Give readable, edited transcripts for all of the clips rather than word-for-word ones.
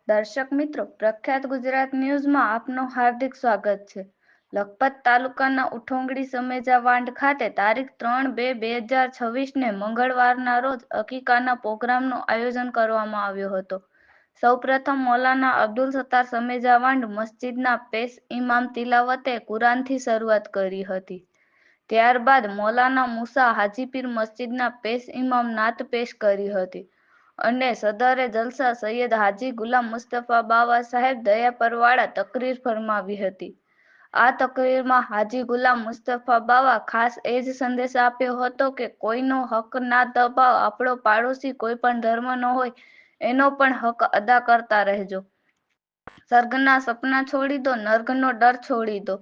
દર્શક મિત્રો, પ્રખ્યાત ગુજરાત ન્યૂઝમાં આપનું હાર્દિક સ્વાગત છે. લખપત તાલુકાના ઉઠોંગડી સમેજા વાંઢ ખાતે તારીખ 3/2/2026ને મંગળવારના રોજ અકીકાના પ્રોગ્રામનું આયોજન કરવામાં આવ્યો હતો. સૌપ્રથમ મૌલાના અબ્દુલ સત્તાર સમેજા વાંઢ મસ્જિદના પેશ ઇમામ તિલાવતે કુરાનથી શરૂઆત કરી હતી. ત્યારબાદ મૌલાના મુસા હાજીપીર મસ્જિદના પેશ ઇમામ નાત પેશ કરી હતી અને સદરે જલસા સૈયદ હાજી ગુલામ મુસ્તફા બાવા સાહેબ દયાપરવાળા તકરીર ફરમાવી હતી. આ તકરીરમાં હાજી ગુલામ મુસ્તફા બાવા ખાસ એ જ સંદેશ આપ્યો હતો કે કોઈનો હક ના દબાવ, આપણો પાડોશી કોઈ પણ ધર્મનો હોય એનો પણ હક અદા કરતા રહેજો. સ્વર્ગના સપના છોડી દો, નર્કનો ડર છોડી દો,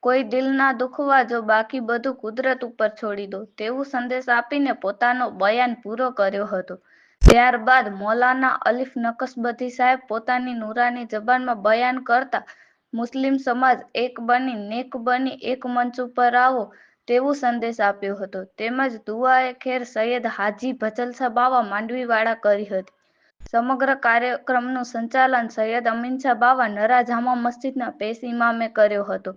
કોઈ દિલ ના દુખવા જો, બાકી બધું કુદરત ઉપર છોડી દો, તેવું સંદેશ આપીને પોતાનો બયાન પૂરો કર્યો હતો. ત્યારબાદ મૌલાના અલીફ નકશબંધી સાહેબ પોતાની નુરાની જબાનમાં બયાન કરતા મુસ્લિમ સમાજ એક બની નેક બની એક મંચ ઉપર આવો તેવું સંદેશ આપ્યો હતો. તેમજ દુઆએ ખેર સૈયદ હાજી ભચલસા બાવા માંડવીવાળા કરી હતી. સમગ્ર કાર્યક્રમનું સંચાલન સૈયદ અમીનશા બાવા નરા જામા મસ્જિદના પેશ ઇમામે કર્યો હતો.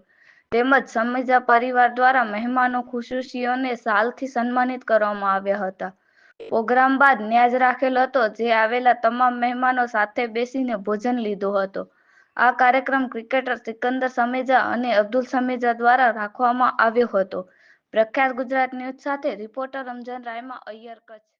તેમજ સમેજા પરિવાર દ્વારા મહેમાનો ખુશીઓને શાલથી સન્માનિત કરવામાં આવ્યા હતા. પ્રોગ્રામ બાદ ન્યાજ રાખેલ હતો, જે આવેલા તમામ મહેમાનો સાથે બેસીને ભોજન લીધો હતો. આ કાર્યક્રમ ક્રિકેટર સિકંદર સમેજા અને અબ્દુલ સમેજા દ્વારા રાખવામાં આવ્યો હતો. પ્રખ્યાત ગુજરાત ન્યૂઝ સાથે રિપોર્ટર રમઝાન રાયમા, અય્યર, કચ્છ.